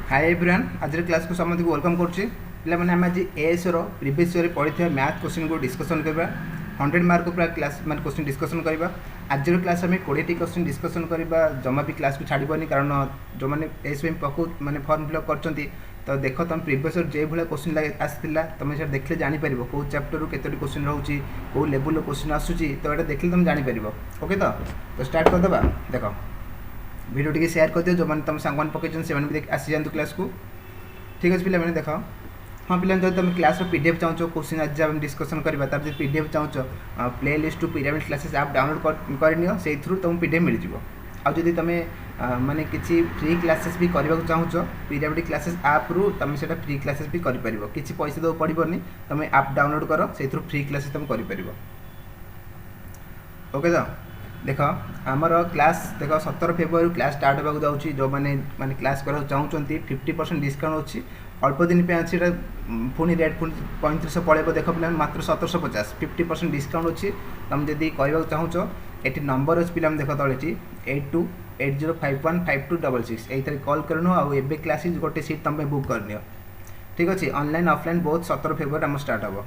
Hi everyone आज class को समस्त को वेलकम करुच्ची पे आम आज एएस प्रीवियस ईयर पढ़ी मैथ क्वेश्चन को डिस्कसन करवा 100 मार्क पूरा क्लास मैं क्वेश्चन डिस्कसन करवा आज क्लास आम 20टी क्वेश्चन डिस्कसन करवा जमा भी क्लास को छाड़बनी कारण जो मैंने एएस पकड़ माने फॉर्म फिलअप कर तो देख तुम प्रीवियस ईयर जो भाई क्वेश्चन आसाला तुम से देखले जापर कौ चैप्टर केतोटी क्वेश्चन रोचे कौ लेवल क्वेश्चन आसूची तो ये देखले तुम जापर ओके तो स्टार्ट करदे देख वीडियो टी शेयर कर दियो जो मैंने तुम सांग पकड़ से भी आसी जातु क्लास को ठीक अच्छे पे देख हाँ पे जब तुम क्लास पीडीएफ चाहो क्वेश्चन आज आम डिस्कसन करवा तब पीडीएफ चाहो playlist to Pyramid Classes आप डाउनलोड कर से तुम पीडीएफ मिल जाव आदि तुम माने किसी फ्री क्लासेस भी करने चाहो पिरामिड क्लासेस आप रु तुम से फ्री क्लासेस भी कर किसी पैसा देव पड़ोनी तुम आप डाउनलोड कर से फ्री क्लासेस तुम कर ओके तो देख आमर क्लास देख 17 फेब्रुआरी क्लास स्टार्ट होगा जाऊँगी जो मैंने माने क्लास करा चाहते 50% डिस्काउंट अच्छी अल्प दिन पे अच्छी पुणी रेट पुणी 3500 पड़े देख पे मात्र 1750 50% डिस्काउंट अच्छी तुम जब कहना चाहो ये नंबर अच्छी पे देख तले 8280515266 ये कल कर आए क्लास गोटे सीट तुम बुक कर ठीक अच्छे ऑनलाइन ऑफलाइन बहुत 17 फेब्रुआरी आम स्टार्ट हम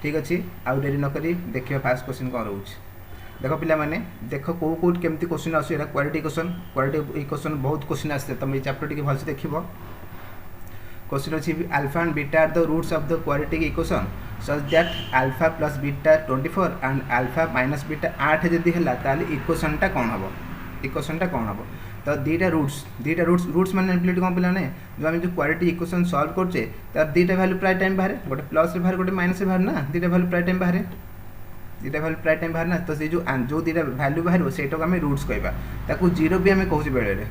ठीक अच्छे आउ डेरी नक देखिए फास्ट क्वेश्चन कौन रोचे देख पिला माने देख कौ केमती क्वेश्चन आस क्वालिटी क्वेश्चन बहुत क्वेश्चन आसते तुम ये चैप्टर टी भलसे देख क्वेश्चन अच्छी alpha and beta are the roots of the quadratic equation such that alpha plus beta 24 and alpha minus beta 8 जदि है ताली इक्वेशनटा कौन हम इक्वेशनटा कौन हम तो दीटा रूट्स माने कौन पे जो आम जो क्वाड्रेटिक इक्वेशन सॉल्व करचे तार दीटा वैल्यू प्राय टाइम बाहर गोटे प्लस बाहर गोटे माइनस बाहर ना दीटा वैल्यू प्राय टाइम बाहर दीटा वैल्यू प्राय टाइम बाहर ना तो से जो दीटा वैल्यू बाहर से आम रूट्स कहवा जीरो भी आम कहूँ बेले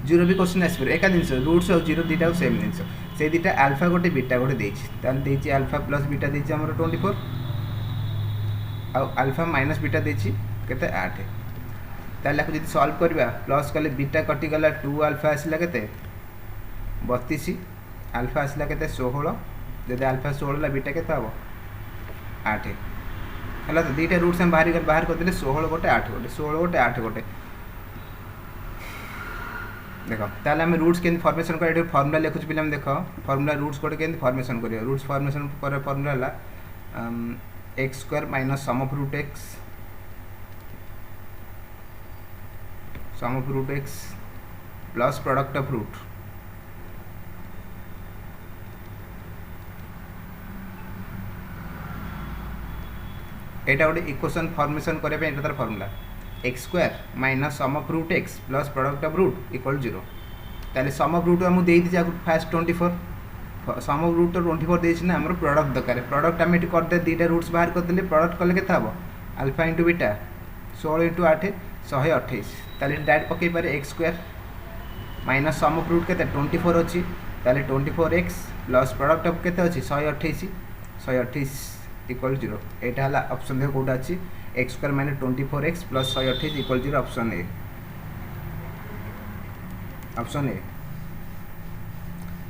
जीरो भी क्वेश्चन आसपर एका जिन रूट्स और जीरो दीटा सेम जिन से दीटा अल्फा गोटे बीटा गोटे देती अल्फा प्लस बीटा देती आम 24 आउ अल्फा माइनस बीटा देती के 8 ताल जब सल्व करवा प्लस कले बीटा कटिगला 2 अल्फा आसला के 32 अल्फा आसला के 16 जब अल्फा 16 बीटा के 8 है तो दीटा रूट्स हम बाहर करदे 16 गोटे 8 गोटे 16 गोटे 8 गोटे देख ताले आम रूट्स के फॉर्मेशन कर फॉर्मूला लिखुच पे देख फॉर्मूला रूट्स गोटे के फॉर्मेशन कर रूट्स फॉर्मेशन कर formula x square minus sum of root x plus product of root एटा गोटे इक्वेशन फॉर्मेशन करने तार formula x square minus sum of root x plus product of root equal 0 ताले सम of root आमको देती fast 24 some of root तो 24 देती ना आम प्रोडक्ट दरकार प्रोडक्ट आम ये करदे दीटा रूट्स बाहर करदे प्रोडक्ट कले के अल्फा इंटू बीटा 16 इंटू 8 128 ताले डायरेक्ट पकई पारे x square minus sum of root के 24 अच्छी ताले 24x प्लस प्रोडक्ट ऑफ के 128 इक्वल 0 यहाँ है ऑप्शन देख कौटा अच्छी x square minus 24x plus 128 equal 0 option A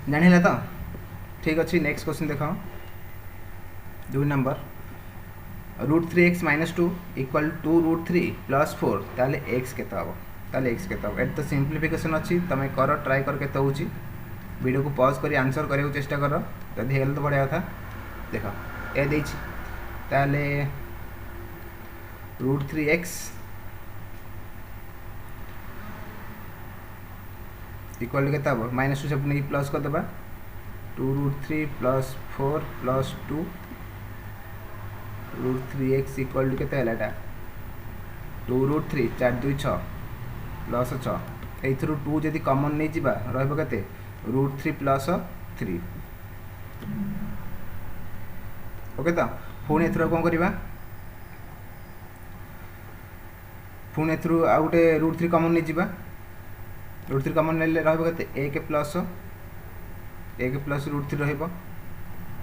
जान तो ठीक अच्छे नेक्स्ट क्वेश्चन देख 2 number √3x minus 2 equal 2 √3 plus 4 ताले एक्स के एक्स के ये तो सिंप्लीफिकेशन अच्छी तुम कर ट्राए कर के वीडियो को पॉज कर आंसर करने को चेष्टा कर जदि है तो बढ़िया था देख ए देछि ताले √3x इक्वल के माइनस 2 सब नहीं प्लस कर देबा 2 √3 प्लस 4 प्लस 2 √3x इक्वल के 2 √3 4 2 6 प्लस 6 एथरू 2 जदि कॉमन नहीं जिबा रहबो केते √3 प्लस 3 ओके तो पुणी एथर कौन करवा पुणी एथर आउ गोटे √3 कॉमन नहीं जावा √3 कॉमन ने रही एक प्लस √3 रहिबो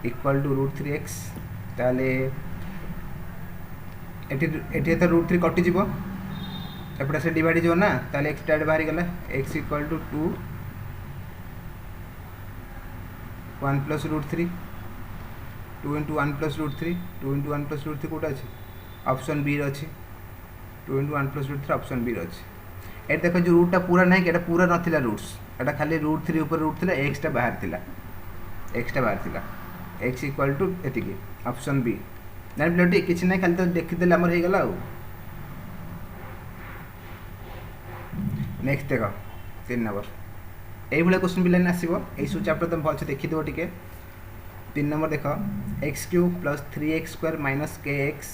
इक्वल टू √3x ताले एठी तो √3 कटि जीवो एपटा से डिवाइड जो ना ताले x डायरेक्ट बाहरी गला x equal to 2 1 plus √3 2 into 1 plus √3 2 into 1 plus √3 कौटा अच्छे ऑप्शन बी अच्छी 2 इंटू 1 प्लस √3 ऑप्शन बी अच्छे ये देखो जो रूटा पूरा नहीं कि पूरा नाला रूट्स एटा खाली √3 ऊपर रूट थिला एक्सटा बाहर थिला एक्स इक्वल टू एतिकी ऑप्शन बी जान पिलटी किछि नै खाली तो देखिदेले हमर हे गला नेक्स्ट देखो 3 नंबर এই ভলে क्वेश्चन भी लाइन आसीबो এই সু चैप्टर तुम भलसे देखि देबो टिके 3 नंबर देखो x³ + 3x² - kx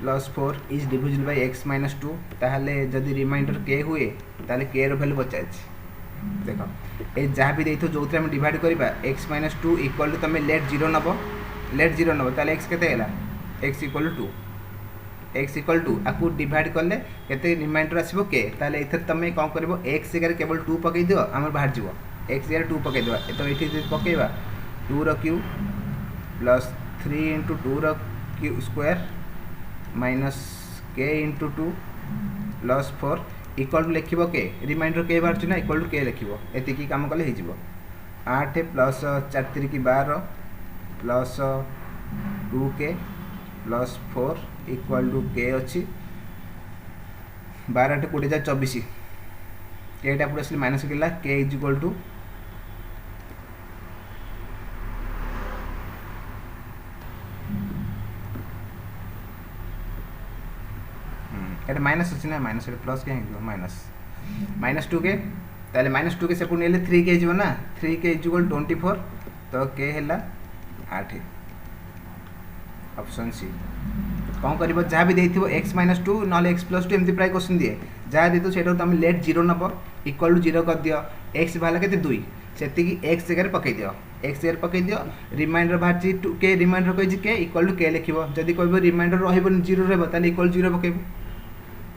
+ 4 is divisible by x - 2 ताहले जदी रिमाइंडर k हुए ताहले k रो वैल्यू बचा अछि देखो ए जहाँ भी देइथो जोथरे हम डिवाइड करिबा x - 2 इक्वल टू तमे लेट 0 नबो ताले x केते हैला x equal to 2 x equal to आकु डिवाइड करले केते रिमाइंडर आसीबो k ताले इथर तमे कोन करबो x जगह केवल 2 पकई दियो हमर बाहर जिवो x जगह 2 पकई दियो तो एठी पकेबा 2 रो क्यूब प्लस 3 * 2 रो cube square minus k * 2 plus 4 equal to लिखिबो k रिमाइंडर k बाहर ना इक्वल टू k लिखिबो एति की काम करले हे जिवो 8 प्लस 4 3 की 12 plus 2k plus 4 equal to k अच्छी 12 टे 20 24 केटा पूरा असली माइनस केला k is equal to Etah minus अछि ना माइनस एटा प्लस के हेगो माइनस 2k ताले माइनस 2k से पुनी ले 3k जिवो ना 3k इज इक्वल 24 तो k हैला 8 ऑप्शन सी कौन करिबो जहाँ भी देइथिबो x - 2 नले x + 2 एमती प्राय क्वेश्चन दिए जहाँ देतो सेटा तुम लेट 0 नबो इक्वल टू 0 कर दियो x भाला केते 2 सेति की x जगह पकई दियो x जगह पकई दियो रिमाइंडर बाहर जी 2k रिमाइंडर कहि जी k इक्वल टू k लिखिबो जदी कहबो रिमाइंडर रहइबो 0 रहबो ताले इक्वल 0 पकेबो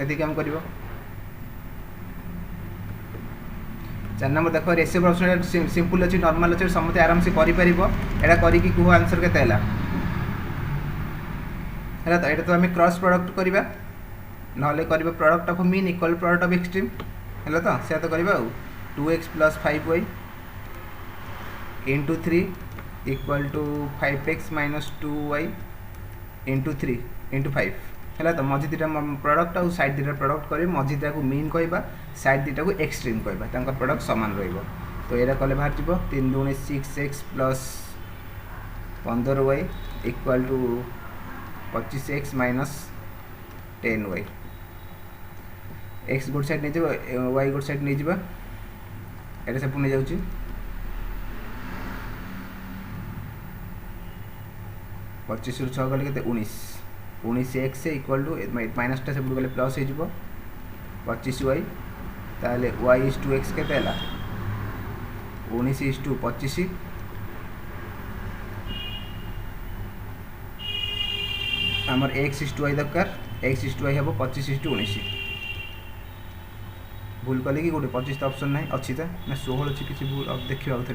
एति काम करिबो 4 नंबर देखो रेशियो ऑप्शन सिंपल अछि नॉर्मल अछि समते आराम से करि परिबो एटा करि की को आंसर केते हैला है तो ये तो हमें क्रॉस प्रोडक्ट करवा ना करवा product of mean equal product of extreme है तो से तो करवा 2x + 5y * 3 equal to 5x - 2y * 3 * 5 है तो मझी दुटा प्रोडक्ट और साइड दुटा प्रोडक्ट कर मझी दुटा को मीन कहवा साइड दुटा को एक्सट्रीम कहवा प्रोडक्ट सामान रहिबो तो ये कले बाहर जीव 3 × 6x + 15y equal to 25x - 10y x गुड साइड नहीं जाव y गुड साइड नहीं जावा एटा सब नहीं जाउची 25 ରୁ 6 गले केते 19x से इक्वल टू माइनस टा सब गले प्लस हे जिवो 25y ताले y = 2x केते हला 19 = 25 हमर x = y दरकार x = y हबो 25 = 19 भूल कले कि गोटे 25 ऑप्शन नहीं अच्छी था ना 16 अच्छी किसी भूल अब देखियो आउ थे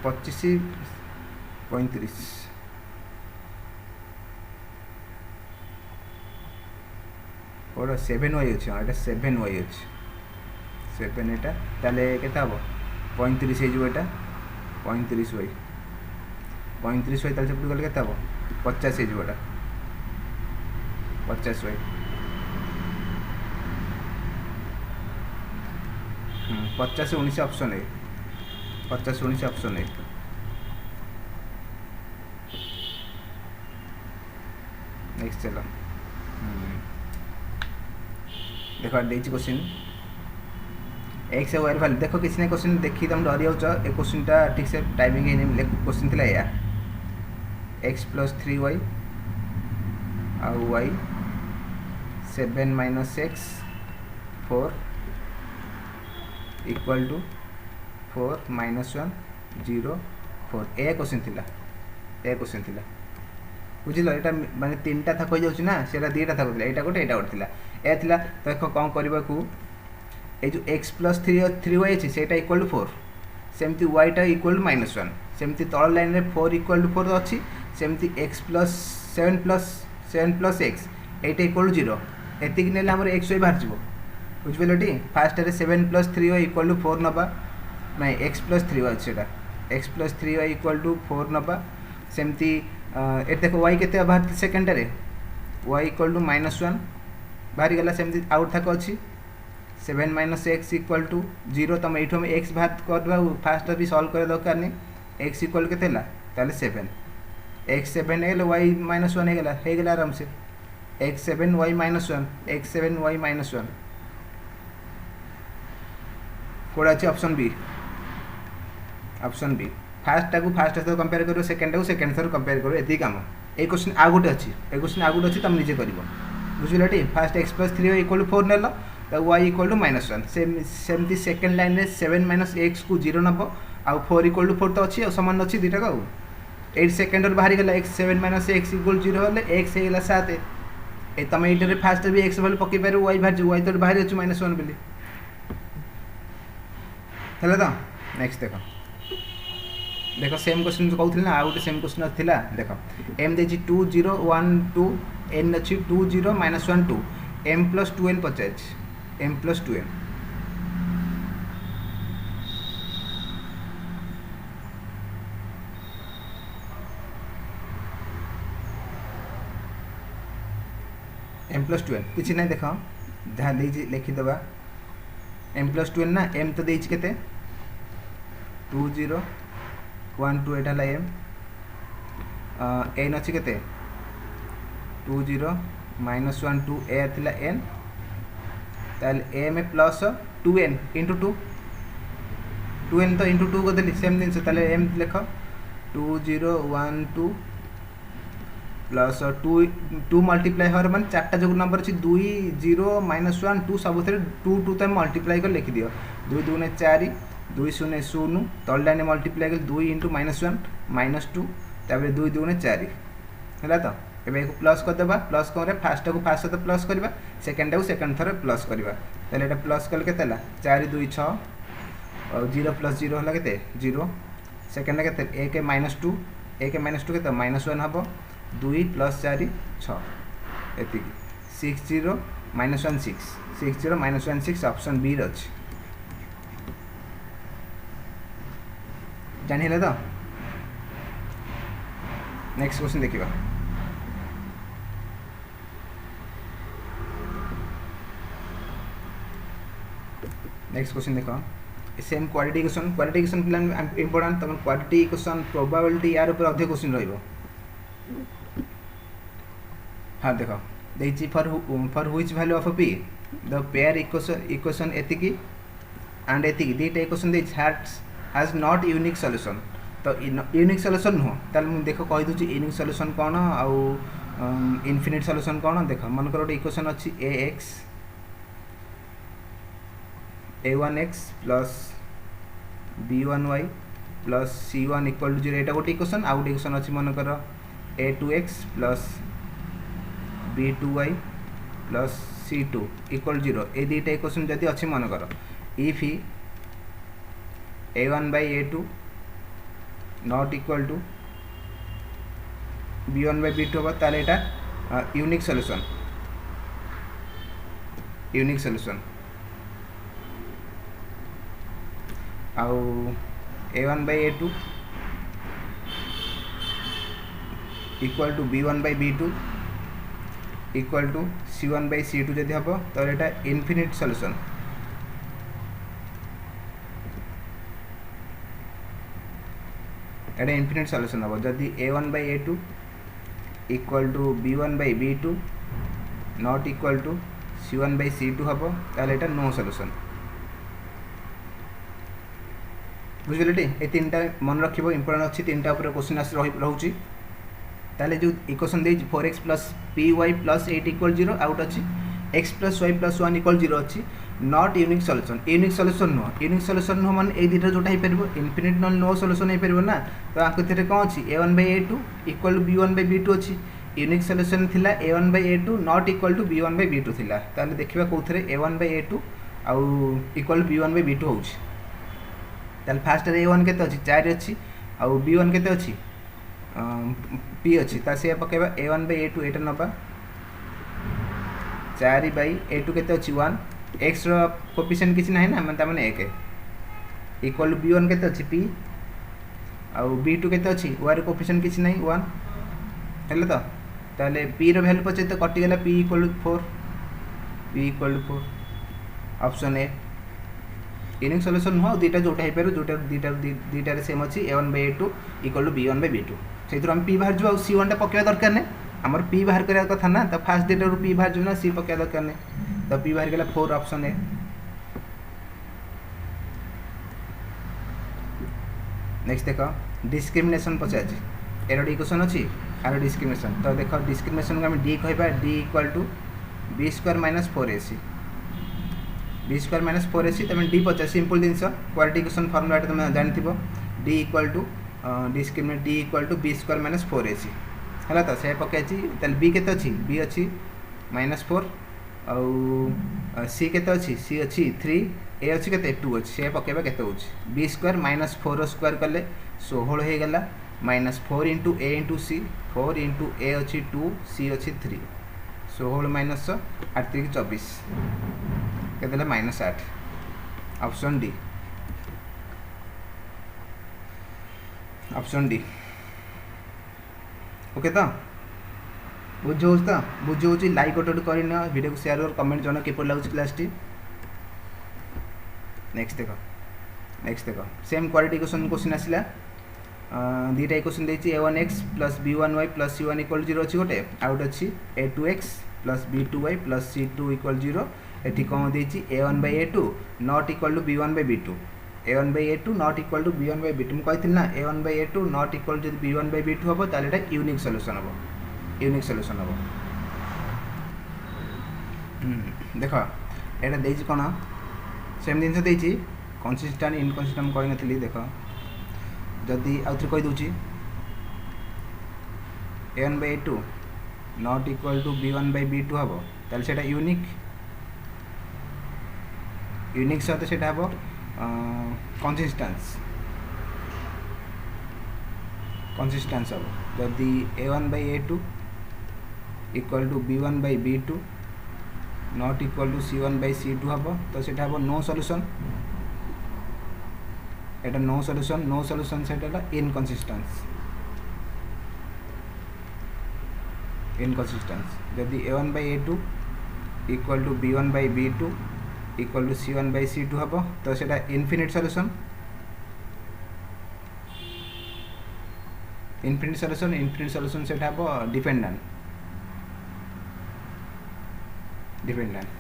25 35 और 7y अच्छे हाँ ये 7y अच्छे 7 एटा ताले केता हबो 35 हे जो एटा 35y 35y ताले सब गले केता हबो 50 हे जो एटा 50y 50 से 19 ऑप्शन है 50 से 19 ऑप्शन है नेक्स्ट चलो देखो देछि क्वेश्चन x और y वैल्यू देखो किसी ने क्वेश्चन देखी तुम डरी जाउछ ए क्वेश्चनटा ठीक से टाइमिंग हे नहीं क्वेश्चन थिला या x + 3y और y 7 - x 4 इक्वल टू 4 - 1 0 4 ए क्वेश्चन थिला बुझिल एटा माने तीनटा था कहि जाउछि ना सेटा दीटा था कहला एटा गोटे थिला ए थिला तो देखो कोन करबा को ए जो x + 3y अछि सेटा इक्वल टू 4 सेमती y टा इक्वल टू -1 सेमती तळ लाइन रे 4 इक्वल टू 4 अछि सेमती x + 7 + x Etah equal to 0 एतिक नेले हमर x y बाहर जिवो बुझिबेलटी फास्ट रे 7 + 3y इक्वल टू 4 नबा नहीं x + 3y अछि एटा x + 3y इक्वल टू 4 नबा सेमती ए देखो y केते बाहर सेकंड रे y इक्वल टू -1 बाहरी गला सेमती आउट थाक अच्छी 7 माइनस एक्स इक्वल टू 0 तुम ये एक्स बाहर करवा फास्ट भी सल्व कर दरकार नहीं एक्स इक्वल के 7 एक्स 7 है वाई माइनस 1 है आराम से x 7 y minus 1 x 7 y minus 1 कौड़ा अच्छे ऑप्शन बी फास्ट टाक फास्ट सहित कंपेयर कर सेकेंड टाक सेकेंड सहित कंपेयर कर ये कम ये क्वेश्चन आ गोटे अच्छी ये क्वेश्चन आ गोटे अच्छी तुम निजे कर बुझल टी first x plus 3 equal to 4 नेल तो वाई इक्वल टू -1 सेमती सेकेंड लाइन में 7 माइनस एक्स को 0 नब आउ 4 इक्वल टू 4 तो अच्छी सामान अच्छी दुटा का 8 सेकेंड बाहर गला एक्स 7 माइनस एक्स इक्वल 0 हेल्ले एक्स होगा 7 ए तुम ये फास्ट भी एक्स भले पकई पार वाई बाहर वाई तो बाहर अच्छे -1 बोली है तो नेक्स्ट देख सेम क्वेश्चन जो कहते ना आउ गोटे सेम क्वेश्चन था देख एम दे 2 0 1 2 एन अच्छी 2 0 -1 2 एम प्लस 2n पचार M plus 2n M plus 2n किसी ना देख जहाँ लिखिदे एम प्लस 2n ना एम तो देके 2 0 1 2 एटा एम एन अच्छी के 2 0 -1 2 ए थिला एन ताल M plus 2n into 2n तो इंटू 2 कर सेम जिन ताल एम लिख 2 0 1 2 प्लस 2 मल्टीप्लाई हर मान 4टा जो नंबर अच्छी 2 0 -1 2 सब 2 2 तुम मल्टीप्लाई कर लिखि दियो 2 2 ने 4 2 0 0 तल लाइन मल्टीप्लाई कर 2 इंटू -1 -2 तापर 2 2 ने 4 है तो ये प्लस करदे प्लस कौन फास्ट को फास्ट सहित प्लस करवा सेकेंड को सेकेंड थर प्लस करवा ताले प्लस कले के 4 2 6 और 0 प्लस 0 है के 0 सेकेंड के 1 -2 1 -2 के -1 हम 2 प्लस 4 6 ये 6 0 -1 6 6 0 -1 6 ऑप्शन बी अच्छी जान तो नेक्स्ट क्वेश्चन देखिए नेक्स्ट क्वेश्चन देख सेम क्वालिटी क्वेश्चन पे इंपोर्टेंट तुम क्वालिटी क्वेश्चन प्रोबेबिलिटी यार ऊपर अधिक क्वेश्चन रहिबो हाँ देख देखिए for which value of P the pair equation एतिकी एंड एतिकी दुईटा equation they has not unique solution तो यूनिक सॉल्यूशन नुह ताल मुझे देख कही दूसरी यूनिक सॉल्यूशन कौन आउ इनफिनिट सॉल्यूशन कौन देख मनकर गोटे इक्वेशन अच्छी a1x plus b1y plus c1 equal to 0 एटा गोटे इक्वेशन आउ गोटे इक्वेशन अच्छी मनकर a2x plus b2y plus c2 equal 0 ये दुईटा इक्वेशन जदि अच्छी मनकर if a1 by a2 not equal to b1 by b2 हम ताले एटा यूनिक सॉल्यूशन आउ a1 by a2 equal to b1 by b2 equal to c1 by c2 जदि हम तो एटा इनफिनिट सॉल्यूशन एटा इनफिनिट सॉल्यूशन हम जदि a1 by a2 equal to b1 by b2 not equal to c1 by c2 हम ताले एटा no solution बुझे ये 3टा मन रख इंपोर्टेंट अच्छी 3टा ऊपर क्वेश्चन आस रोचे ताले जो इक्वेशन दे 4x plus P y plus 8 equal 0 आउट अच्छी x plus y plus 1 equal 0 अच्छी नॉट यूनिक सॉल्यूशन नुह मान ये दुटा जोटा हो पार इनफिनिट नो सॉल्यूशन हो पार ना तो आखिर कौन अच्छी a1 by a2 equal b1 by b2 अच्छी यूनिक सॉल्यूशन थिला a1 by a2 not equal to b1 by b2 थिला ताले देखिबा कोथरे a1 by a2 आउ equal to b1 by b2 होउची ताल फास्ट a1 केते अच्छी 4 अच्छी आउ b1 केते अच्छी p अच्छी ता से पकेबा a1 by a2 एटा नबा 4 by a2 केते अच्छी 1 x रो कोएफिशिएंट किछि नाही ना माने ता माने 1 इक्वल टू b1 केते अच्छी p आउ b2 केते अच्छी y रो कोएफिशिएंट किछि नाही 1 हेले तो ताले p रो वैल्यू पचे तो कटि गेला p equal to 4 p equal to 4 option A unique solution नुह दुईटा जोटा हो पार जोटा दुईटार सेम अच्छी a1/a2 इक्वल टू b1/b2 से आम p बाहर जो c1 टा पकेवा दरकार नहीं आमर p बाहर करवा कथा ना तो फास्ट दुईटा p बाहर जो ना c पकेवा दरकार नहीं तो p बाहर गला 4 ऑप्शन ए नेक्स्ट देख डिस्क्रिमिनेशन पचार एरोड इक्वेशन अच्छी आर डिस्क्रिमिनेशन तो देख डिस्क्रिमिनेशन को आम डी कह D equal to B square minus 4ac B square minus 4ac तुम डी पचार सिंपल जिनस क्वाड्रेटिक इक्वेशन फर्मुला तुम जानी D equal to discriminate D equal to B square minus 4ac है तो से पकई बी के अच्छी बी अच्छी -4 आउ सी के अच्छी सी अच्छी 3 ए अच्छी के 2 अच्छी से पकेबा के बी स्क्वायर माइनस 4 स्क्वायर कले 16 हो गला -4 into A into C 4 into ए अच्छी 2 सी अच्छी 3 16 माइनस 8 3 24 के -8 option D option D okay तो बुझे तो बुझे लाइक गोटे कर वीडियो को शेयर और कमेंट जन किपर लगुच क्लास टी नेक्स्ट देख सेम क्वाड्रेटिक इक्वेशन क्वेश्चन आसला दुईटा इक्वेशन देती a1x plus b1y plus c1 equal 0 अच्छी गोटे आउट अच्छी a2x plus b2y plus c2 equal 0 eighty कौन देती a1/a2 not equal to b1/b2 a1/a2 not equal to b1/b2 मुझे कही ना a1/a2 not equal to b1/b2 हम ताले यूनिक सॉल्यूशन हम यूनिक सॉल्यूशन हम देख यहाँ देती कौन सेम जिन देती कंसिस्टेंट इनकंसिस्टेंट कही नी देख जदि आउ थे कहीदे a1/a2 not equal to b1/b2 हम ताले सेटा यूनिक यूनिक सहित से कंसिस्टेंस हम जदि a1/a2 equal to b1/b2 not equal to c1/c2 हम तो से नो सॉल्यूशन एटा नो सॉल्यूशन से इनकंसिस्टेंस जदि a1/a2 equal to b1/b2 equal to c1/c2 हम तो सेटा इनफिनिट सॉल्यूशन से हम डिपेंडेंट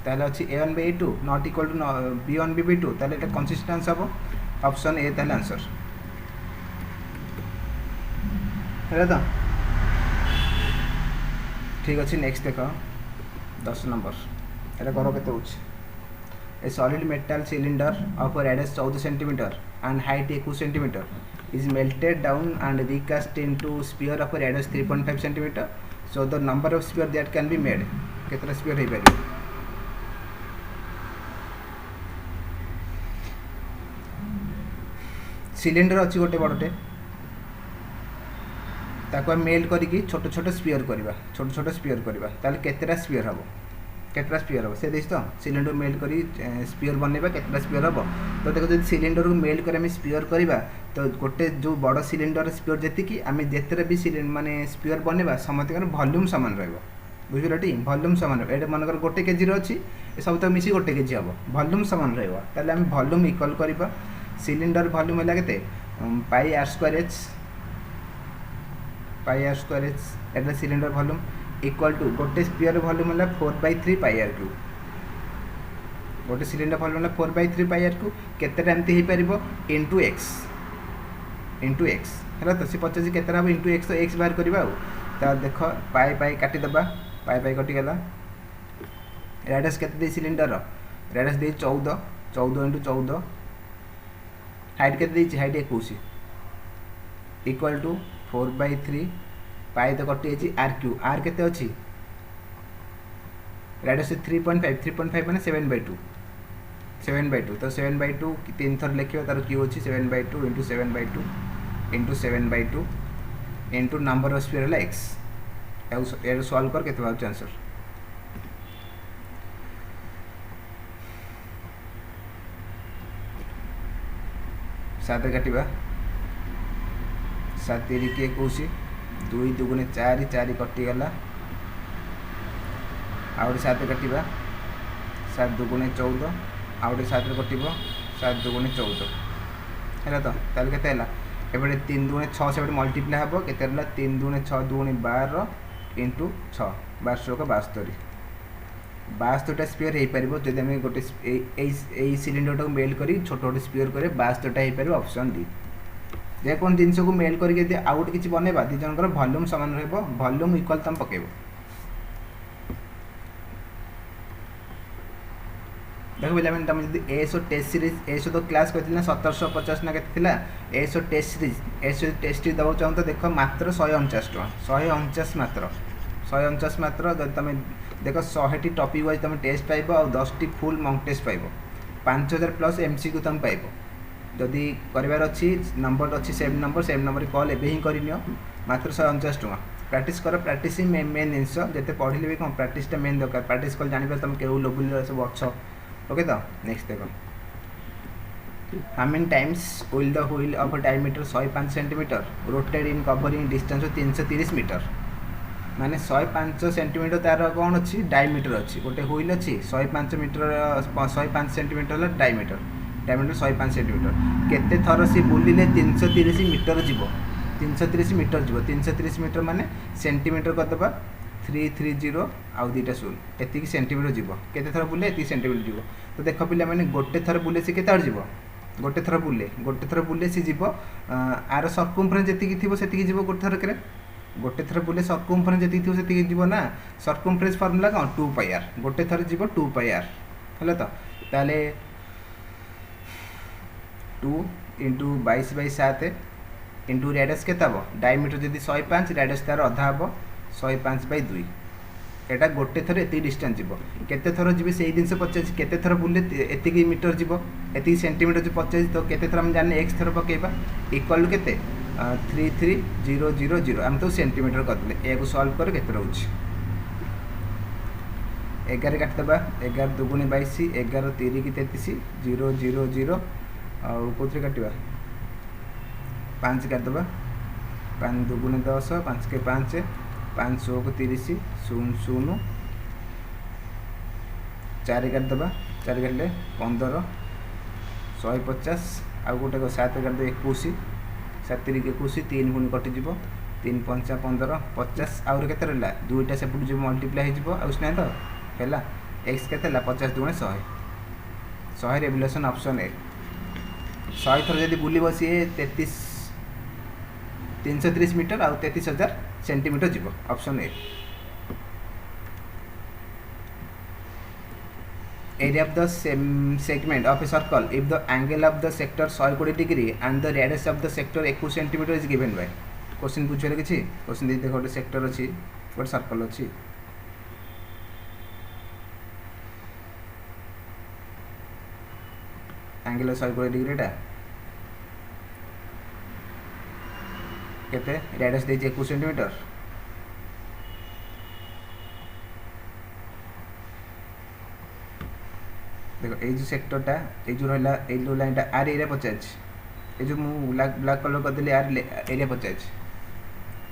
ताले अच्छी a1/a2 not equal to b1/b2 ताले एटा कंसिस्टेंस हम ऑप्शन ए ताले आंसर है तो ठीक अच्छे नेक्स्ट देख 10 नंबर एटा कर के A solid metal cylinder of radius 14 cm and height 21 cm is melted down and recast into sphere of radius 3.5 cm. So the number of sphere that can be made. कितना sphere है पारे? Cylinder अच्छी गोटे बड़टे ताको melt करिकी छोट छोट spear करबा ताले केतेटा स्पीयर हबो केतरा स्पीयर हम से देखिए तो सिलिंडर मेल्ट करी स्पीयर बनवा केतरा स्पीयर हम तो देखो जो सिलिंडर को मेल्ट कर आम स्पीयर करवा तो गोटे जो बड़ सिलिंडर स्पीयर जी आम जिते भी माने स्पीयर बनवा समस्त वॉल्यूम सामान रुझे वॉल्यूम सामान ये मनकर गोटे केजी अच्छी सब तक मिसी गोटे केजी हम वॉल्यूम सामान रहा वॉल्यूम इक्वल करवा सिलिंडर वॉल्यूम है के पाई r square H Etah cylinder volume equal to गोटे स्पीयर वॉल्यूम है 4/3 पाई आर क्यू गोटे सिलिंडर वॉल्यूम है 4/3 पाई आर क्यू केतेटा एमती हो पार इंटू एक्स है तो सी पचास केतेटा हम इंटू एक्स तो एक्स बाहर करवा तो देख पाई पाई काटिदेबा पाई कटिगला रेडियस के सिलिंडर रेडियस दे 14 इंटू 14 हाइट के हाइट 21 इक्वल टू 4/3 पाई तो कटि आर क्यू आर के अच्छी रेडियस 3.5 मैंने 7/2 तो 7/2 तीन थर लिखा तार क्यू अच्छी 7/2 into 7/2 into 7/2 into number of sphere है एक्स यार सॉल्व कर केते बाउच आंसर सात काटिबा 7 3 के 21 2 2 4 4 कटिगला आउ 7 काटिबा 7 दुगुणे 14 आउ गोटे 7 कटिब 7 दुगुणे 14 है तो ताल के एपटे 3 दुगुणे 6 से मल्टीप्लाई हम के 3 दुगुणे 6 दुगुणे 12 इंटू 6 12 72टा स्पीयर हो पार जब आम गोटे सिलिंडर को मेल कर छोट छोट स्पीयर कर 72टा हो पार ऑप्शन डी जेकोन जिनस को मेल करके आउ गोटे किसी बनवा दी जनकर वॉल्यूम सामान वॉल्यूम इक्वल तुम पकेब देखो पे तुम जब एसओ टेस्ट सीरीज एसओ तो क्लास कहती ना 1750 ना के S O test series S O test series दबा चाहूँ तो देख मात्र 149 टका 149 मात्र 149 मात्र जब तुम देख 100टी टॉपिक वाइज तुम टेस्ट पाइब और 10टी फुल मॉक टेस्ट पाइब 5000 प्लस एमसीक्यू तुम पाइब जदि करार अच्छी नंबर अच्छी सेम नंबर कॉल एवं ही करनियो मात्र 149 टका प्रैक्टिस कर प्रैक्टिस ही मेन जिनस जिते पढ़ले भी कौन प्रैक्टिसटा मेन दरकार प्रैक्टिस कल जान तुम केउ लेवल सब अच्छ ओके तो नेक्स्ट देखो how many times will the wheel of a diameter 105 centimetre rotated in covering distance 330 metre माने 105 सेंटीमीटर तार कौन अच्छी डायमीटर अच्छी गोटे व्हील अच्छी 105 मीटर 105 सेंटीमीटर डायमीटर 105 सेंटीमीटर केते थर सी बुलिले 330 मीटर जीव 330 मीटर जीव 330 मीटर माने सेंटीमीटर करदबा 330 आउ दुईटा शून्य एति सेंटीमीटर जीव केते थर बुले एति सेंटीमीटर जीव तो देख पिला माने गोटे थर बुले से केते जीव गोटे थर बुले सी जीव आर सर्कमफरेंस जेति थी सेति जीव गोटे थर बुले सर्कमफरेंस जेति थी सेति जीव ना सर्कमफरेंस फार्मूला कौन 2 पाई आर गोटे थर जीव 2 पाई आर है तो ताले 2 इंटू 22/7 इंटू रेडियस के डायमीटर जदि 105 रेडियस तार अधा हम 105/2 एटा गोटे थर एति डिस्टेंस जीव केते थर जीवे से जिनस पचास केते थर बुले एति मीटर जीव एति सेंटीमीटर जो 50 तो केते थर हम जाने x थर पकेबा इक्वल केते 33000 हम तो सेंटीमीटर करदे ए को सॉल्व कर केते रहउछ 11 काटदबा 11 दुगुणी 22 11 3 की 33 0 0 0 और कोथरे काटबा 5 काटदबा 5 दुगुणी 10 5 के 5 5 को 30 0 0 4 काटदबा 4 काटले 15 150 आउ गोटे 7 काटदे 21 7 के 21 3 गुणी कटिज 3 5 15 50 आउर केते रहला दुईटा सेपट जो मल्टीप्लाई हो आउना तो है एक्स के 50 दुणे 100 रेवल्यूशन ऑप्शन ए 100 थर जब बुल सी 330 मीटर आउ 33,000 सेंटीमीटर जीव option A area of the segment of a circle if the angle of the sector 120 degree and the radius of the sector 21 cm is given by question पूछे किसी question देखो गोटे sector अच्छी गोटे circle अच्छी angle 120 degree टा केते radius दे 21 centimetre देखो ये जो सेक्टरटा ये जो रहा ये जो लाइनटा आर एरिया पचास ये जो मु ब्लैक कलर करदेली आर एरिया पचास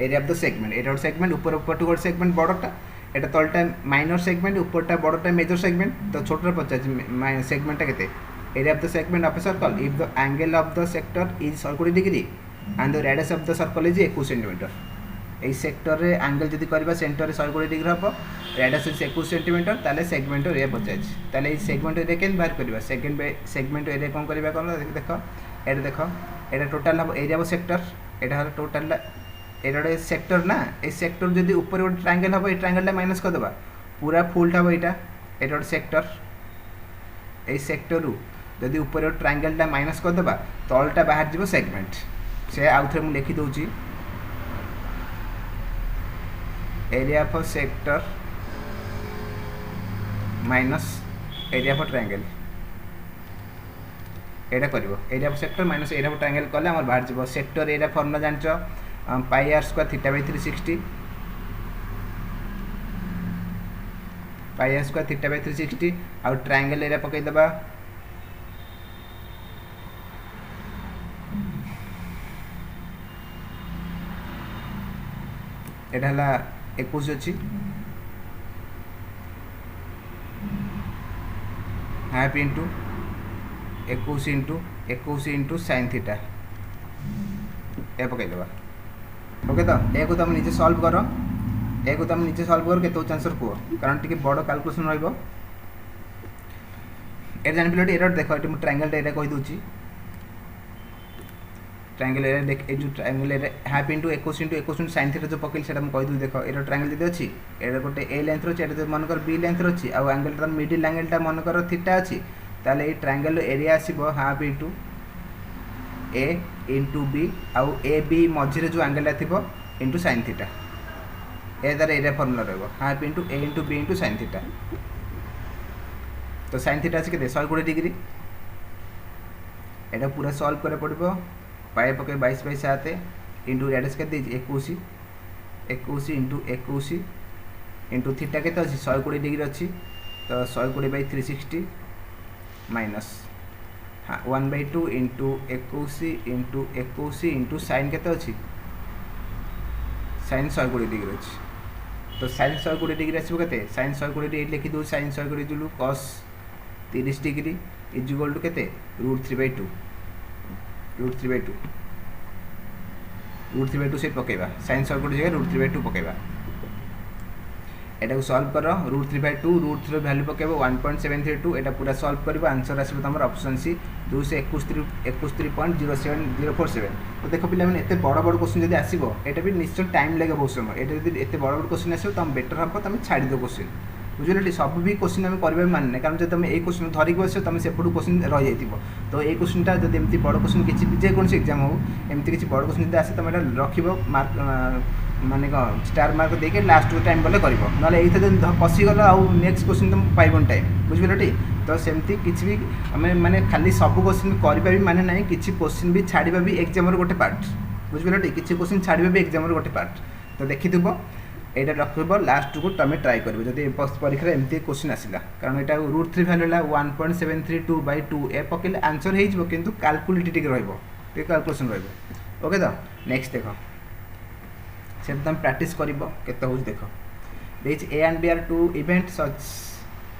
area of the segment Etah segment ऊपर ऊपर to segment बड़टा Etah तलटा minor segment ऊपरटा बड़टा major segment तो छोटा 50 सेगमेंटा केते area of the segment of a circle if the angle of the sector is 120 degree and the radius of the circle is 21 centimetre A sector रे angle जदि करबा centre रे 120 degree हम radius 21 centimetre ताले segment area 50 ताले A segment area केन बाहर करबा segment area कोन करबा कोन देखो एटा टोटल हम एरिया ऑफ सेक्टर एटा हला टोटल एटा सेक्टर ना ए सेक्टर जदि ऊपर गोटे ट्रायंगल हम ए ट्रायंगल माइनस कर देबा पूरा फुल हम एटा सेक्टर ए सेक्टर रु जदि ऊपर ट्रायंगल माइनस कर देबा तलटा बाहर जीवो सेगमेंट से आउ थे मु लिखि दउची area of sector minus area of triangle एटा करिवो area of sector minus area of triangle कले हमर बाहर जीवो सेक्टर एरिया फॉर्मूला जानचो pi r square theta by 360 pi r square theta by 360 आउ ट्रायंगल एरिया पकई दबा एटा हला 21 अच्छी half into 21 into sine theta ए पकईदेवा। ओके तो ए को तुम निजे सॉल्व कर, ए को तुम निजे सॉल्व कर केते आंसर कह, कारण टिके बड़ कैलकुलेशन रहिबो। ए जानि पिलटी एरर देखो, एटी मु ट्रायंगल एरिया कहि दोची, ट्रायंगल एरिया देख, ए जो triangle area half into 21 into sine theta जो पकइल सेटा मु कहि दउ। देखो एरर ट्रायंगल जदी अछि, एरर गोटे ए लेंथ रो अछि, एटा मन कर बी लेंथ रो अछि, आ एंगल ता मिडिल एंगल ता मन कर थीटा अछि, ताले ए ट्रायंगल एरिया आसीबो half into A into B, आउ ए बी मझिरे जो एंगल थिबो इंटू साइन थीटा। ए तार एरिया फॉर्मूला रहबो half into A into B into sine theta. तो साइन थीटा अछि केते 120 डिग्री। एटा पूरा सॉल्व करे पड़बो, पाए पके 22/7 इंटू रेडियस के 21 इंटू 21 इंटू थीटा केते अछि 120 डिग्री अछि, तो 120/360 माइनस 1/2 इंटू 21 इंटू साइन केते अछि, साइन 120 डिग्री अछि। तो साइन 120 डिग्री आसीबो केते, साइन 120 डिग्री लिखि दउ, साइन 120 जुलु cos 30 degree is equal to केते √3/2 √3/2 से पकेबा, साइन 120 जगह √3/2 पकेबा। एटा को सॉल्व करो, √3/2 वैल्यू पकेबो 1.732, एटा पूरा सॉल्व करबो, आंसर आसीबो तमर ऑप्शन सी 221.07047। तो देखो पिला माने एते बड़ बड़ क्वेश्चन जदी आसीबो, एटा भी निश्चय टाइम लागे बहुत समय, एटा जदी एते बड़ बड़ क्वेश्चन आसीबो तम बेटर हबो तमे छाडी दो क्वेश्चन, बुझिले। सब भी क्वेश्चन हम करबे मानने, कारण जब तुम ए क्वेश्चन धरिक बस तुम सेपटू क्वेश्चन रही जाइथिबो, तो ए क्वेश्चनटा जब एमती बड़ क्वेश्चन किछि जे कोनसी एग्जाम हो एमती किछि बड़ क्वेश्चन जदी आसे तुम एटा रखिबो मार्क माने स्टार मार्क देके लास्ट टाइम बोले करिवो, नले एथे जदी पसी गलो आ नेक्स्ट क्वेश्चन तुम पाइबन टाइम, बुझिले। तो सेमती किछि भी हमें माने खाली सब क्वेश्चन करिबा भी माने नाही, किछि क्वेश्चन भी छाडिबा भी एग्जाम रो गोटे पार्ट, बुझिले। किछि क्वेश्चन छाडिबा भी एग्जाम रो गोटे पार्ट, तो देखिथिबो एटा रखिबो लास्ट को तुम ट्राई करिवो जदी परीक्षा एमती क्वेश्चन आसिला, कारण एटा √3 वैल्यू ला 1.732/2 ए पकेले आंसर हे जिवो, किंतु कैलकुलेट टिक रहइबो, टिक कैलकुलेशन रहइबो। ओके तो नेक्स्ट देखो, से तुम प्रैक्टिस करिवो केते होज देखो। देच A and B are two event such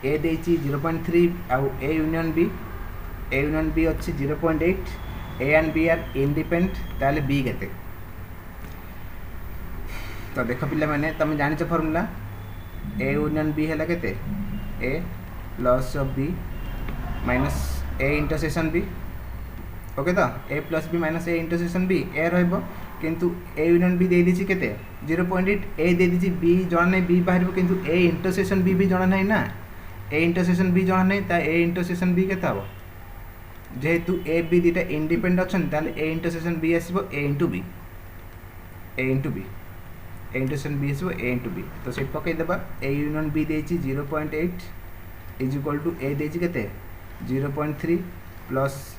A देची 0.3 आउ ए यूनियन बी अछि 0.8, A and B are independent, ताले बी केते। तो देखो पिला माने तुम जानि छ फार्मूला, ए यूनियन बी हैला केते A plus B minus A intersection B. Okay तो A plus B minus A intersection B A रहइबो, किंतु ए यूनियन बी दे दिछि केते 0.8, ए दे दिछि बी जणा नै, बी बाहरबो, किंतु ए इंटरसेक्शन बी भी जणा नै ना, ए इंटरसेक्शन बी जणा नै, ता ए इंटरसेक्शन बी केते हबो, जेहेतु ए बी दिटा इंडिपेंडेंट अछन, ताले ए इंटरसेक्शन बी आसीबो A into B, A intersection B आसीबो ए इंटू बी। तो सेट पकई देबा, ए यूनियन बी देछि 0.8 इज इक्वल टू ए देछि केते 0.3 प्लस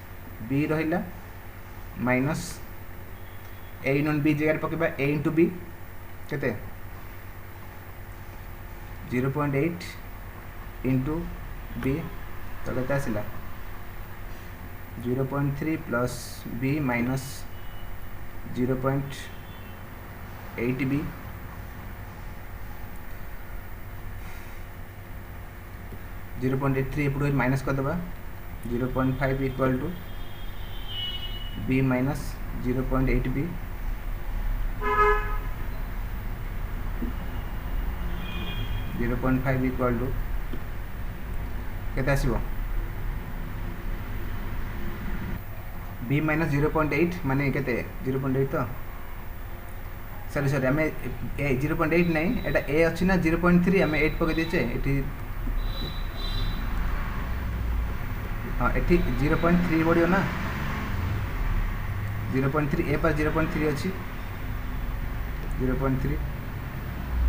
बी रहिला माइनस ए यूनियन बी जगह पकेबा ए इंटू बी केते 0.8 इंटू बी, तो केते आसिला 0.3 प्लस बी माइनस 0.8 बी, 0.83 एपटू माइनस कर देबा 0.5 equal to B minus 0.8 B, 0.5 equal to केते आसीबो बी माइनस 0.8 माने केते 0.8, तो सॉरी हमें 0.8 नहीं, एटा ए अच्छी ना 0.3 हमें 8 पके देचे एठी, हाँ एठी 0.3 बढ़ियो ना, 0.3 ए पर 0.3 अच्छी 0.3,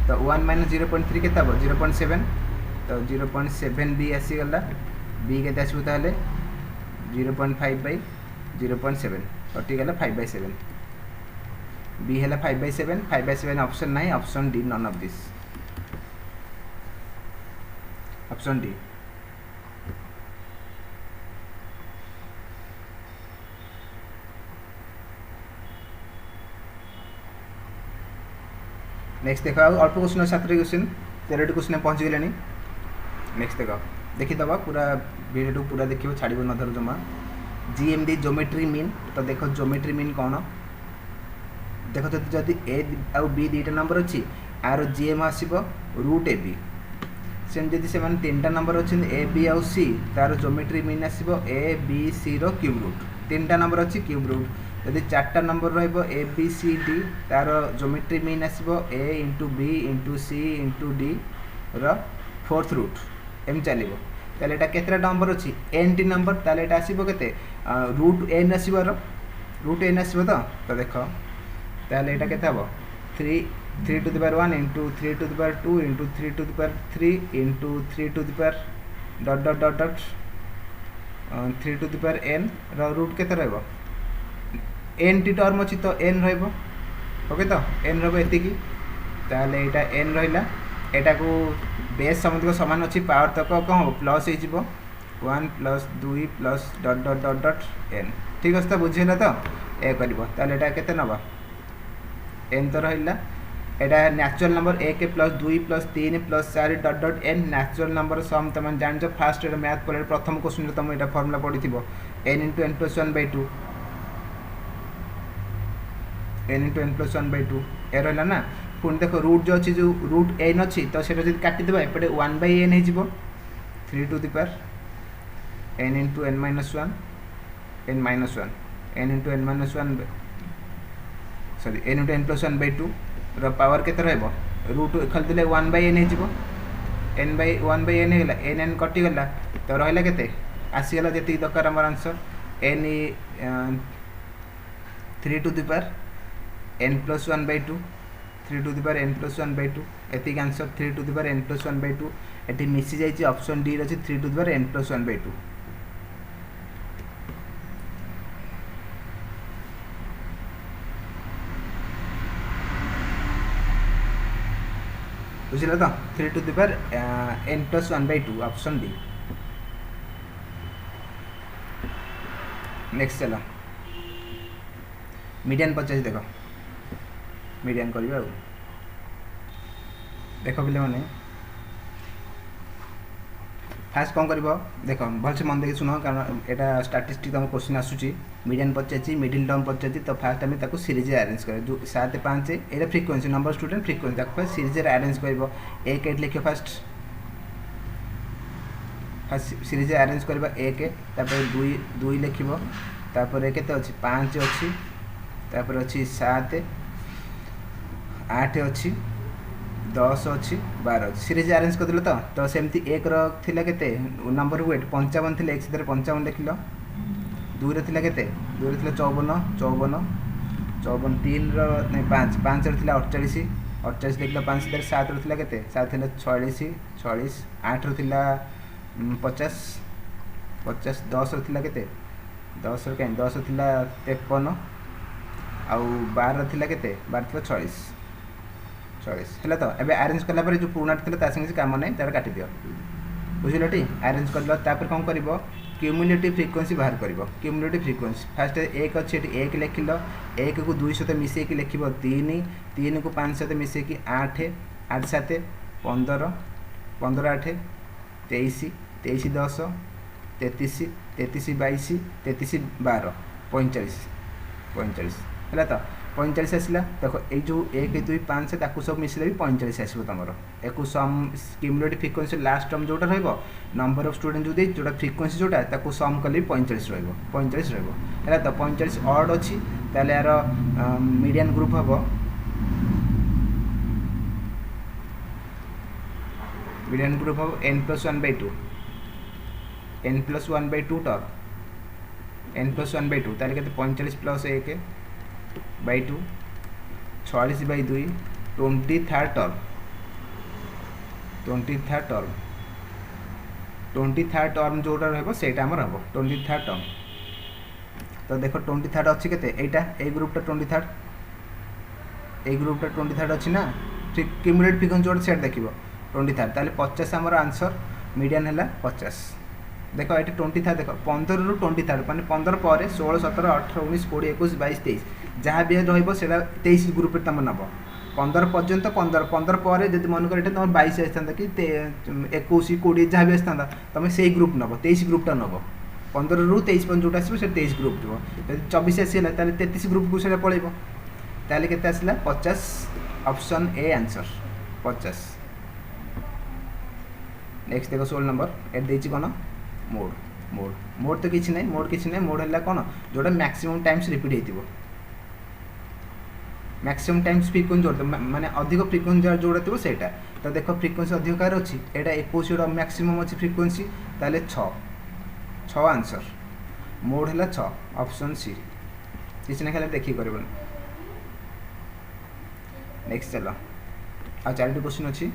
तो 1 माइनस 0.3 के 0.7, तो 0.7 बी आसी गला, बी के आसबो ताले 0.5/0.7 कटि गला 5/7, बी है 5/7, 5/7 ऑप्शन नहीं, option D none of this, option D. Next देखो अल्प क्वेश्चन 7 क्वेश्चन 13 क्वेश्चन पहुँच गले। नेक्स्ट देखो देखीदबा पूरा वीडियो पूरा देखिए छाड़ नधर जमा जीएमडी ज्योमेट्री मीन तो देख ज्योमेट्री मीन कौन देख जदि ए आउ बी दुईटा नंबर अच्छी आर जीएम आसो रूट ए बी सेम जदि से तीन नंबर अच्छे ए बी आउ सी तार ज्योमेट्री मीन आसो ए बी सी रो क्यूब रूट तीन नंबर अच्छी क्यूब रूट जदि चार्टा नंबर रो ए बी सी डी तार ज्योमेट्री मीन आसो A into B into C into D रो फोर्थ रूट एम चलो ताले एटा केतरा नंबर अच्छी एन टी नंबर ताले एटा आसीबो केते रूट एन आसीबो रूट एन आसीबो तो देख ताले एटा केते हबो 3 to the power 1 into 3 to the power 2 into 3 to the power 3 into 3 to the power dot dot dot dot 3 to the power n रो रूट केते रहबो n टी टर्म अछि तो n रहबो ओके तो n रहबो एति की ताले एटा n रहिला एटा को बेस समुद्र समान अच्छी पावर तक कौन हम प्लस हो 1 प्लस 2 प्लस डट डट डट डट एन ठीक अच्छे तो बुझेगा तो ए कर केते नवा एन तो रहा एटा natural number 1 plus 2 plus 3 plus 4 डट डट एन नेचुरल नंबर सम तुम जान फास्ट मैथ पढ़े प्रथम क्वेश्चन तुम ये फर्मुला पढ़ी n into n plus 1/2 n into n plus 1/2 ए रहा ना पुणी देख रूट जो अच्छी जो रूट एन अच्छी तो जो काटिदेव एपटे 1/n हो 3 to the power n into n minus 1 n minus 1 n into n minus 1 sorry n into n plus 1/2 रो पावर केते रहबो रूट खलदिले 1/n हो n बाय 1/n हेला n कटि गला तो रहला केते आसी गला जति दरकार हमर answer n 3 to the power n plus 1/2 3 to the power n plus 1/2 एतिक answer 3 to the power n plus 1/2 एटी मिसी जाइए ऑप्शन डी रही 3 to the power n plus 1/2 बुझे तो 3 to the power n plus 1/2 option D next चलो median 50 देखो median करिबा देख पे मैंने फास्ट कौन कर देख भलसे मन देखिए शुण कारण यहाँ स्टाटिस्टिक तुम क्वेश्चन आसूसी मीडियन पचार मिडिल टर्म पचार तो फास्ट आम सीरीज अरेंज कर जो 7 5 ये frequency number student frequency series arrange कर 1 8 लिख फास्ट फास्ट सीरीज अरेंज करवा 1 2 2 लिख तापर के 5 अच्छी तापर अच्छी 7 8 अच्छी 10 अच्छी 12 सीरीज अरेंज कर तो सेमती 1 थिला केते नंबर वेट 55 थिला 1 55 लिखल 2 रे थिला केते 2 रे थिला 54 54 54 3 रो नहीं 5 5 रे थिला 48 48 लिखल 5 रे 7 रे थिला केते 7 थिला 46 46 8 रे थिला 50 50 10 रे थिला केते 10 रे 10 थिला 53 आउ 12 थिला केते 12 थिला 46 है तो एबे अरेंज कला पर जो पुराना था संगे काम नहीं तार काटि दियो बुझिल टी अरेंज कर कौन कर क्यूमुलेटिव फ्रिक्वेंसी बाहर कर क्यूमुलेटिव फ्रिक्वेंसी फास्ट 1 अच्छे 1 लिखिल 1 को 2 सहित मिसेक लिख 3 3 को 5 सहित मिसेक 8 8 7 15 15 8 23 23 10 33 33 22 33 12 45 45 है तो 45 आसला देखो ये जो 1 2 5 ताकू सब मिसले भी 45 आसो तुम एक सम क्यूमुलेटिव फ्रिक्वेंसी लास्ट टर्म जोटा रहिबो नंबर ऑफ स्टूडेंट जो दे जोटा फ्रिक्वेंसी जोटा ताकू सम कले 45 रहइबो 45 रहइबो है तो 45 ऑड अछि ताले यार मीडियन ग्रुप हबो मीडियन ग्रुप हबो n+1/2 n+1/2 टर्म n+1/2 ताले केते 45 + 1 by 2 46 by 2 23rd term 23rd term जोटा रहबो सेटा हमर हबो 23rd टर्म तो देखो 23rd अछि केते एटा ए ग्रुपटा 23rd ए ग्रुपटा 23rd अछि ना ठीक क्यूमुलेटिव फ्रिक्वेंसी जोटा सेट देखिबो 23rd ताले 50 हमर आंसर मीडियन हैला 50 देखो ये 23rd देखो 15 रु 23rd माने 15 पर 16 17 18 19 20 21 22 23 जहाँ भी रहिबो सेटा 23 ग्रुप रे तम नबो 15 पर्यंत 15 पर जब मन कर तुम 22 आसता कि 21 20 जहाँ भी आसता तुम से ग्रुप नब 23 ग्रुपटा नब 15 ରୁ 23 पर्यंत जोटा आसो 23 ग्रुप जो 24 आसीगला 33 ग्रुप को से पड़े ताले केते आसला 50 ऑप्शन ए आंसर 50। नेक्स्ट देखो 16 नंबर एट देछि कोन मोड मोड मोड तो किछि नै मोड हैला कोन जोटा मैक्सिमम टाइम्स रिपीट हेतिबो मैक्सिमम टाइम्स फ्रीक्वेंसी जोड़ माने अधिक फ्रीक्वेंसी जोड़ा थी सेटा तो देखो फ्रीक्वेंसी अधिक कार अच्छी एटा 21 मैक्सिमम अच्छी फ्रीक्वेंसी ताले 6 आंसर मोड है 6 ऑप्शन सी किसी ना खाली देखिए कर। नेक्स्ट चलो आ 4टी क्वेश्चन अच्छी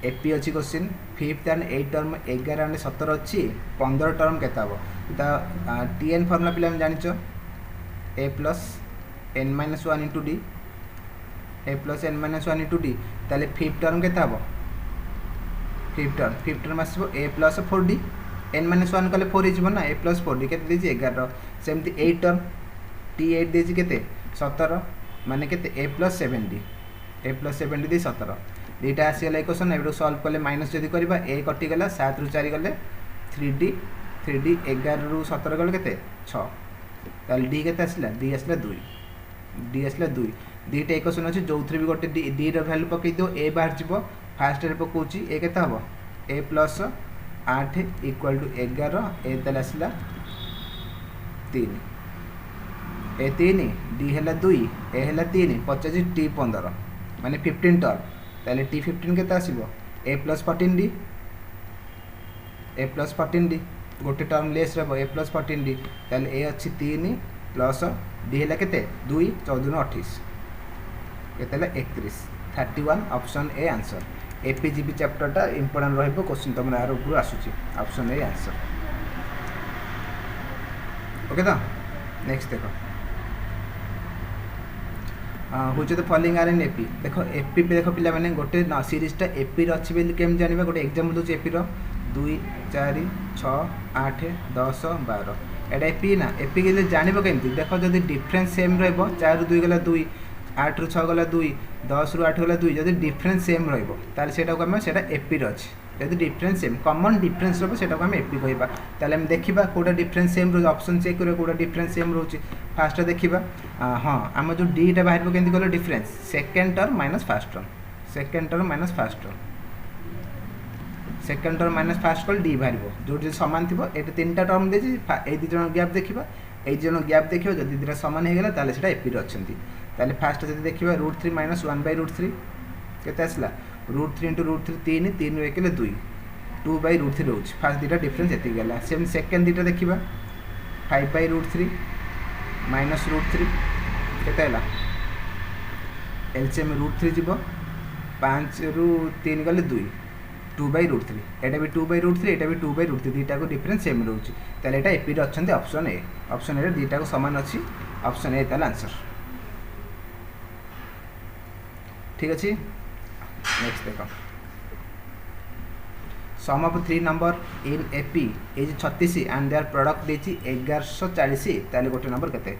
एपी अच्छी question 5th and 8th term 11 and 17 अच्छी 15 टर्म केता हो टीएन फॉर्मूला पिला जानिच ए plus n minus 1 into d a plus n minus 1 into d ताले 5th टर्म केता हो 5th टर्म आसबो a plus 4d n minus 1 कले 4 हिजबो ना a plus 4d केते देछि 11 सेमति 8 टर्म t8 देछि केते 17 माने केते a plus 7d दे 17 दीटा आसीगला इक्वेशन एबे सॉल्व कले माइनस जदी करबा a कटि गला 7 ରୁ 4 गले 3d 11 ରୁ 17 गले केते 6 ताले d केते आसला d आसला 2 डी आसला 2 दीटा इक्वेशन अच्छे जो भी गोटे डी रो वैल्यू पकई दो ए बाहर जीव फास्ट रे पकाउची ए केता हबो ए प्लस 8 इक्वल टू 11 ए ताले आसला 3 ए 3 डी हैला 2 ए हैला 3 50 टी 15 माने 15 टर्म ताले टी 15 केता आसीबो ए प्लस 14 डी गोटे टर्म लेस रहबो ए प्लस 14 डी ताले ए अच्छी 3 प्लस डी है केते 2 14 28 केते 31 31 ऑप्शन ए आंसर एपीजीबी चैप्टर टा इंपोर्टेंट रहबो क्वेश्चन तुम आरो ऊपर आसुची ऑप्शन ए आंसर ओके तो नेक्स्ट देखो which of the following are in AP देखो एपी पे देखो पिला माने गोटे सीरीज टा एपी रो अछि बेली केम जानिबा गोटे एग्जांपल दोची एपी रो 2 4 6 8 10 12 एटा एपी ना एपी के जानब केमती देख जब डिफरेन्स सेम रही 4 ରୁ 2 गला 2 8 ରୁ 6 गला 2 10 ରୁ 8 गला 2 जब डिफरेन्स सेम रहा एपी अच्छी जब डिफरेन्स सेम कमन डिफरेन्स रहा आम एपी कहवा देखा कौटा डिफरेन्स सेम रोज ऑप्शन चेक कर कौटा डिफरेन्स सेम रोचे फास्ट देखा हाँ आम जो डीटा बाहर केमती कल difference second term minus fast term second term minus fast term second term minus fast कल डी बाहर जो सामान थी ये 3टा टर्म दे दीज गैप देखा ये गैप देखा जब दुटा सामान होगा ताले से एपी अच्छा ताले फास्ट जब देखा √3 माइनस 1/√3 केते आसला √3 इंटू √3 3 1 2 2/√3 रोच फास्ट दुटा डिफरेन्स एति गला सेम सेकेंड दुटा देखा 5/√3 माइनस √3 केते हला एलसीएम √3 जीव 5 ରୁ 3 गले 2 2/√3 एटा भी 2/√3 एटा भी 2/√3 दुटा को डिफरेन्स सेम रोचे ताले एटा एपी रे अछंती ऑप्शन ए दुटा को समान अच्छी ऑप्शन ए ताले आंसर ठीक अच्छे। नेक्स्ट देखो sum of 3 number in AP is 36 and their product देछि 1140 ताले गोटे नंबर केते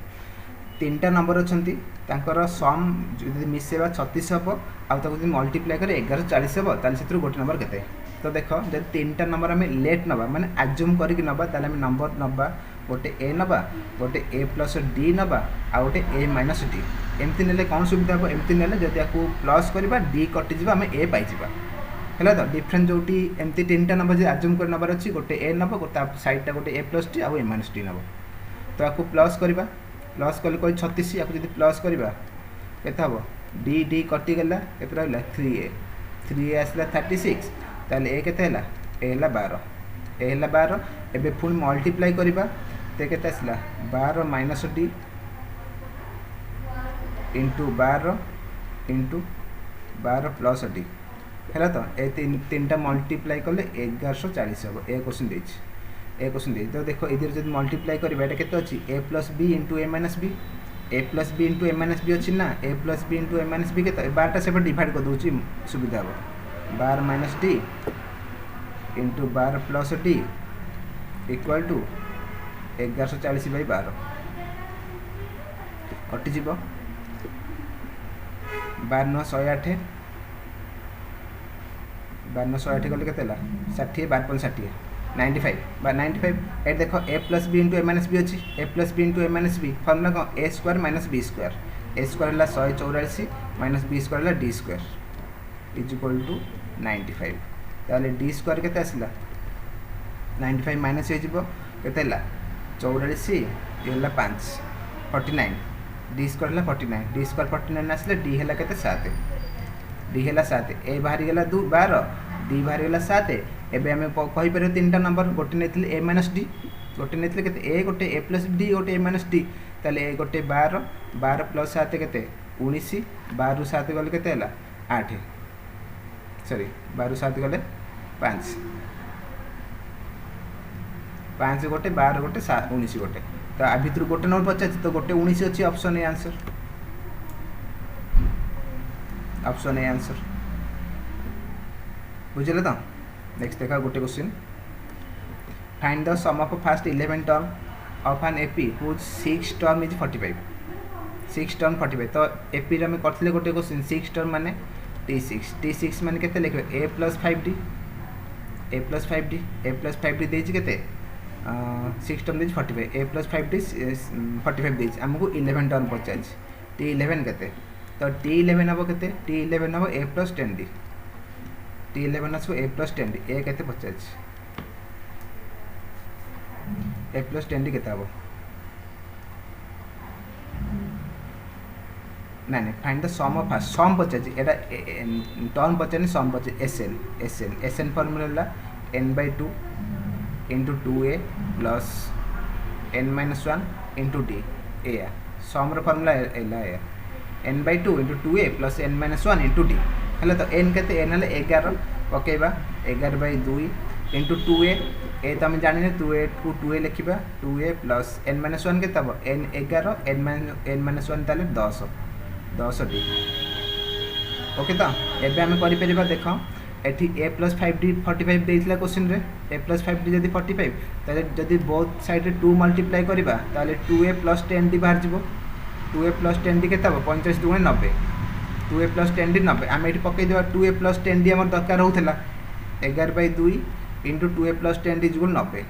3टा नंबर अच्छी तांकर सम जदि मिसेबा 36 हम आउ मल्टीप्लाई कर 1140 हम ताले से गोटे नंबर केते तो देख जब 3टा नंबर आम लेट नवा माने एज्यूम करके नवा ताले नंबर नवा गोटे ए नवा गोटे ए प्लस डी नवा आ गोटे ए माइनस डी एमती नेले कौन सुविधा हम एमती नेले जदि आपको प्लस करवा डी कटिजा आम ए पाइबा है तो डिफरेन्स जोटी एमती 3टा नंबर जो एज्यूम कर नबार अच्छी गोटे ए नब गोटे साइडटा गोटे ए प्लस डी आउ ए माइनस डी नब तो आपको प्लस करवा प्लस कले कोई 36 या जब प्लस करवा केते हम डी डी कटिगला केते रहला 3a आसला 36 ताले ए केते हला ए हला 12 एबे फुल मल्टीप्लाई करवा ते केते आसला 12 minus D into 12 plus D है तो ए 3टा मल्टीप्लाई कले 1140 हम ए क्वेश्चन देछि तो देखो इधर जब मल्टीप्लाई करवा एटा केते अछि a plus B into A minus B A plus B into A minus B अच्छी ना A plus B into A minus B के 12टा से डिवाइड कर दूची सुविधा हम 12 minus D into 12 plus D equal to 1140/12 कटिज 12 9 108 12 9 108 गले केते 60 12 60 95 बा 95 ए देखो a plus B into A minus B अच्छी a plus B into A minus B formula कौन a square minus B square a square है 184 माइनस बी स्क्वायर है d square is equal to 95 ताले d स्क्वायर केते आसला 95 minus हो जिवो केते ला 84 ये ला 5 49 d स्क्वायर ला 49 d स्क्वायर 49 आसले d हला केते 7 d हला 7 a बाहरी गेला 12 d बाहरी गेला 7 एबे हमें कहि पर तीनटा नंबर गोटे नेथिले a माइनस d गोटे नेथिले केते a गोटे a प्लस d गोटे a माइनस d ताले a गोटे 12 12 प्लस 7 केते 19 12 7 गले केते हला 8 सॉरी 12 7 गले 5 5 गोटे 12 गोटे 19 गोटे तो आ भितर गोटे नंबर पचास तो गोटे 19 अच्छी ऑप्शन ए आंसर बुझले तो नेक्स्ट देखा गोटे question find the sum of first 11 term of an AP whose 6 term is 45 6 term 45 तो एपी रे हम करथिले गोटे क्वेश्चन 6 टर्म माने t6 माने केते लिखबे a + 5d a + 5d देछि केते 6 टर्म देछि 45 a + 5d 45 देछि हमको 11 टर्म पचाछ t11 केते तो t11 हबो केते t11 हबो a + 10d t11 आसो a + 10d a केते पचाछ a + 10d केते हबो ना find the sum of first sum पचाछ एटा टर्म पचानी सम पचाछ sn formula n/2 into 2a plus n minus 1 into d a sum रो फार्मूला एला n/2 into 2a plus n minus 1 into d हले तो n केते n हले 11 पकेबा 11/2 into 2a ए तो हम जानि ने 2a को 2a लिखिबा 2a plus n minus 1 केते हबो n 11 n minus 1 ताले 10 10d ओके तो एबे हम करि परिबा देखो एठी a + 5d 45 देइथिला क्वेश्चन रे a + 5d जदी 45 ताले जदी बोथ साइड रे 2 मल्टीप्लाई करिबा ताले 2a + 10d बाहर जिवो 2a + 10d केते हबो 45 * 90 2a + 10d 90 हम एठी पकै देबा 2a + 10d हमर दरकार होतला 11/2 into 2a + 10d = 90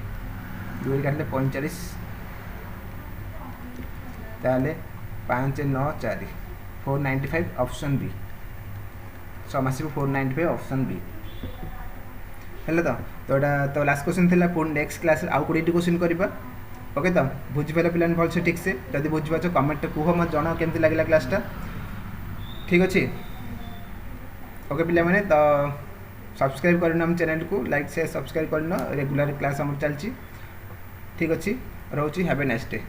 2 काटले 45 ताले 5 9 4 495 ऑप्शन बी समासिब 495 ऑप्शन बी हेले तो एटा तो लास्ट क्वेश्चन थिला पुन नेक्स्ट क्लास आउ कोडी क्वेश्चन करबा ओके तो बुझि पेला प्लान भल से ठीक से जदी बुझि पाछो कमेंट कुह म जणा केमति लागला क्लासटा ठीक अछि ओके पिला माने तो सब्सक्राइब करना हम चैनल को लाइक शेयर सब्सक्राइब करना रेगुलर क्लास हमर चलची ठीक अछि रहउची हैव ए नाइस डे।